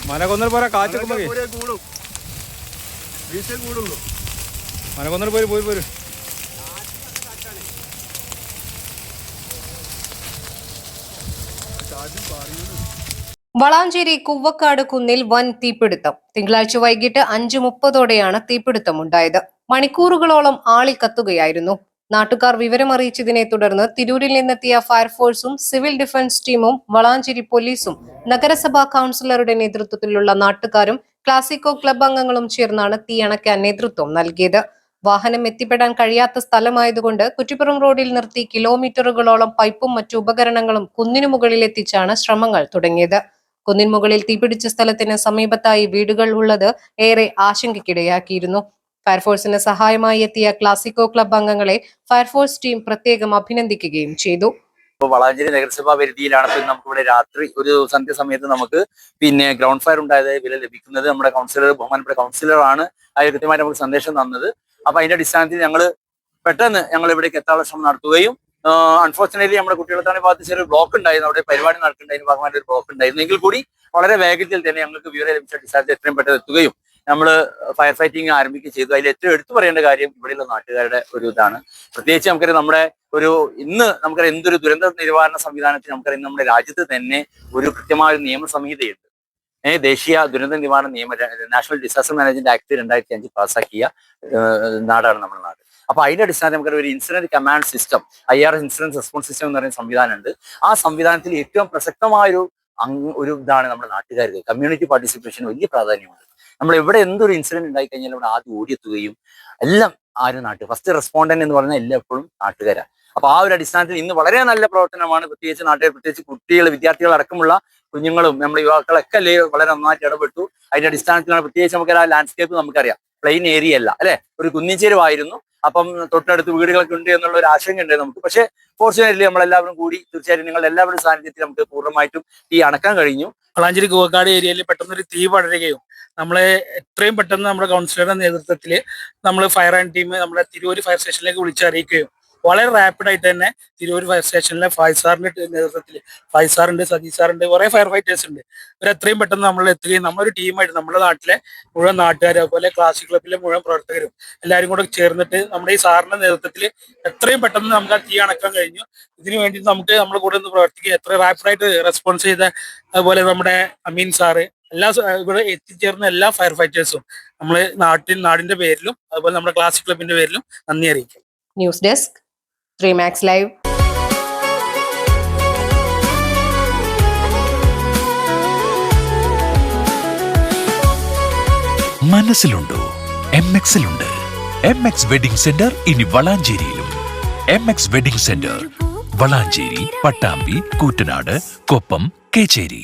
മനക്കൊന്നൽ പോരാ കാറ്റൊക്കെ മനക്കൊന്നൽ പോര് പോര് പോര്. വളാഞ്ചേരി കുവ്വക്കാട് കുന്നിൽ വൻ തീപിടുത്തം. തിങ്കളാഴ്ച വൈകിട്ട് 5:30 തീപിടുത്തമുണ്ടായത്. മണിക്കൂറുകളോളം ആളിക്കത്തുകയായിരുന്നു. നാട്ടുകാർ വിവരമറിയിച്ചതിനെ തുടർന്ന് തിരൂരിൽ നിന്നെത്തിയ ഫയർഫോഴ്സും സിവിൽ ഡിഫൻസ് ടീമും വളാഞ്ചേരി പോലീസും നഗരസഭാ കൌൺസിലറുടെ നേതൃത്വത്തിലുള്ള നാട്ടുകാരും ക്ലാസിക്കോ ക്ലബ് അംഗങ്ങളും ചേർന്നാണ് തീയണയ്ക്കാൻ നേതൃത്വം നൽകിയത്. വാഹനം എത്തിപ്പെടാൻ കഴിയാത്ത സ്ഥലമായതുകൊണ്ട് കുറ്റിപ്പുറം റോഡിൽ നിർത്തി കിലോമീറ്ററുകളോളം പൈപ്പും മറ്റു ഉപകരണങ്ങളും കുന്നിനു മുകളിലെത്തിച്ചാണ് ശ്രമങ്ങൾ തുടങ്ങിയത്. കുന്നിൻ മുകളിൽ തീപിടിച്ച സ്ഥലത്തിന് സമീപത്തായി വീടുകൾ ഉള്ളത് ഏറെ ആശങ്കയ്ക്കിടയാക്കിയിരുന്നു. ഫയർഫോഴ്സിന് സഹായമായി എത്തിയ ക്ലാസിക്കോ ക്ലബ് അംഗങ്ങളെ ഫയർഫോഴ്സ് ടീം പ്രത്യേകം അഭിനന്ദിക്കുകയും ചെയ്തു. വളാഞ്ചേരി നഗരസഭാ പരിധിയിലാണ് നമുക്കിവിടെ രാത്രി ഒരു സന്ധ്യ സമയത്ത് നമുക്ക് ഗ്രൗണ്ട് ഫയർ ഉണ്ടായതായി വില ലഭിക്കുന്നത്. നമ്മുടെ കൗൺസിലർ, ബഹുമാനപ്പെട്ട കൗൺസിലറാണ് അതിൽ കൃത്യമായിട്ട് നമുക്ക് സന്ദേശം തന്നത്. അപ്പൊ അതിന്റെ അടിസ്ഥാനത്തിൽ പെട്ടെന്ന് ഞങ്ങൾ ഇവിടേക്ക് എത്താനുള്ള ശ്രമം നടത്തുകയും അൺഫോർച്ചുനേറ്റ്ലി നമ്മുടെ കുട്ടികളെ ഭാഗത്ത് ചെറിയ ബ്ലോക്ക് ഉണ്ടായിരുന്നു. അവിടെ പരിപാടി നടക്കുന്നുണ്ടായിരുന്നു, ഭാഗമായിട്ട് ഒരു ബ്ലോക്ക് ഉണ്ടായിരുന്നു. എങ്കിൽ കൂടി വളരെ വേഗത്തിൽ തന്നെ ഞങ്ങൾക്ക് വിവരം ലഭിച്ച അടിസ്ഥാനത്തിൽ എത്രയും പെട്ടെന്ന് എത്തുകയും നമ്മൾ ഫയർ ഫൈറ്റിംഗ് ആരംഭിക്കുകയും ചെയ്തു. അതിൽ ഏറ്റവും എടുത്തു പറയേണ്ട കാര്യം ഇവിടെയുള്ള നാട്ടുകാരുടെ ഒരു ഇതാണ്. പ്രത്യേകിച്ച് നമുക്കറിയാം, നമ്മുടെ ഇന്ന് നമുക്കറിയാം എന്തൊരു ദുരന്ത നിവാരണ സംവിധാനത്തിൽ നമുക്കറിയാം നമ്മുടെ രാജ്യത്ത് തന്നെ ഒരു കൃത്യമായ ഒരു നിയമ സംഹിതയുണ്ട്. ദേശീയ ദുരന്ത നിവാരണ നിയമ, നാഷണൽ ഡിസാസ്റ്റർ മാനേജ്മെന്റ് ആക്ട് 2005 പാസ്സാക്കിയ നാടാണ് നമ്മുടെ നാട്. അപ്പൊ അതിന്റെ അടിസ്ഥാനത്തിൽ നമുക്കൊരു incident command system, IRS incident response system എന്ന് പറയുന്ന സംവിധാനമുണ്ട്. ആ സംവിധാനത്തിൽ ഏറ്റവും പ്രസക്തമായൊരു ഇതാണ് നമ്മുടെ നാട്ടുകാർക്ക്. കമ്മ്യൂണിറ്റി പാർട്ടിസിപ്പേഷൻ വലിയ പ്രാധാന്യമുണ്ട്. നമ്മൾ എവിടെ എന്തൊരു ഇൻസിഡന്റ് ഉണ്ടായി കഴിഞ്ഞാൽ ഇവിടെ ആദ്യം ഓടിയെത്തുകയും എല്ലാം ഫസ്റ്റ് റെസ്പോണ്ടന്റ് എന്ന് പറയുന്നത് എല്ലായ്പ്പോഴും നാട്ടുകാരാണ്. അപ്പൊ ആ ഒരു അടിസ്ഥാനത്തിൽ ഇന്ന് വളരെ നല്ല പ്രവർത്തനമാണ്. പ്രത്യേകിച്ച് നാട്ടുകാർ, പ്രത്യേകിച്ച് കുട്ടികൾ, വിദ്യാർത്ഥികൾ അടക്കമുള്ള കുഞ്ഞുങ്ങളും നമ്മുടെ യുവാക്കളൊക്കെ വളരെ നന്നായിട്ട് ഇടപെട്ടു. അതിന്റെ അടിസ്ഥാനത്തിലാണ് പ്രത്യേകിച്ച് നമുക്ക് ആ ലാൻഡ്സ്കേപ്പ് നമുക്കറിയാം, പ്ലെയിൻ ഏരിയ അല്ല അല്ലെ, ഒരു കുന്നിച്ചേരുവായിരുന്നു. അപ്പം തൊട്ടടുത്ത് വീടുകളൊക്കെ ഉണ്ട് എന്നുള്ള ഒരു ആശങ്ക ഉണ്ട് നമുക്ക്. പക്ഷേ ഫോർച്യൂനേറ്റ്ലി നമ്മളെല്ലാവരും കൂടി തീർച്ചയായിട്ടും നിങ്ങളുടെ എല്ലാവരുടെ സാന്നിധ്യത്തിൽ നമുക്ക് പൂർണ്ണമായിട്ടും തീ അണക്കാൻ കഴിഞ്ഞു. വളാഞ്ചേരി കുവ്വക്കാട് ഏരിയയിൽ പെട്ടെന്നൊരു തീ പടരുകയും നമ്മളെ എത്രയും പെട്ടെന്ന് നമ്മുടെ കൗൺസിലറുടെ നേതൃത്വത്തിൽ നമ്മൾ ഫയർ ആൻഡ് ടീം നമ്മുടെ തിരൂര് ഫയർ സ്റ്റേഷനിലേക്ക് വിളിച്ചറിയിക്കുകയും വളരെ റാപ്പിഡായിട്ട് തന്നെ തിരൂർ ഫയർ സ്റ്റേഷനിലെ ഫൈസാറിന്റെ നേതൃത്വത്തിൽ, ഫൈസാറുണ്ട്, സതീഷ് സാറുണ്ട്, കുറെ ഫയർ ഫൈറ്റേഴ്സ് ഉണ്ട്. ഇവരെത്രയും പെട്ടെന്ന് നമ്മൾ എത്തുകയും നമ്മളൊരു ടീമായിട്ട് നമ്മുടെ നാട്ടിലെ മുഴുവൻ നാട്ടുകാരും അതുപോലെ ക്ലാസിക് ക്ലബിലെ മുഴുവൻ പ്രവർത്തകരും എല്ലാവരും കൂടെ ചേർന്നിട്ട് നമ്മുടെ ഈ സാറിന്റെ നേതൃത്വത്തിൽ എത്രയും പെട്ടെന്ന് നമുക്ക് ആ തീ അണക്കാൻ കഴിഞ്ഞു. ഇതിനു വേണ്ടി നമ്മുടെ കൂടെ നിന്ന് പ്രവർത്തിക്കുക എത്ര റാപ്പിഡായിട്ട് റെസ്പോൺസ് ചെയ്ത, അതുപോലെ നമ്മുടെ അമീൻ സാറ്, ഇവിടെ എത്തിച്ചേർന്ന എല്ലാ ഫയർ ഫൈറ്റേഴ്സും നമ്മൾ നാടിന്റെ പേരിലും അതുപോലെ നമ്മുടെ ക്ലാസിക് ക്ലബിന്റെ പേരിലും നന്ദി അറിയിക്കും. News desk 3 Max Live. മനസ്സിലുണ്ടോ? MXലുണ്ട്. MX വെഡിംഗ് സെന്റർ ഇനി വളാഞ്ചേരിയിലും. MX wedding centre Valanchery, Pattambi, Koottanad, Koppam, Kecheri.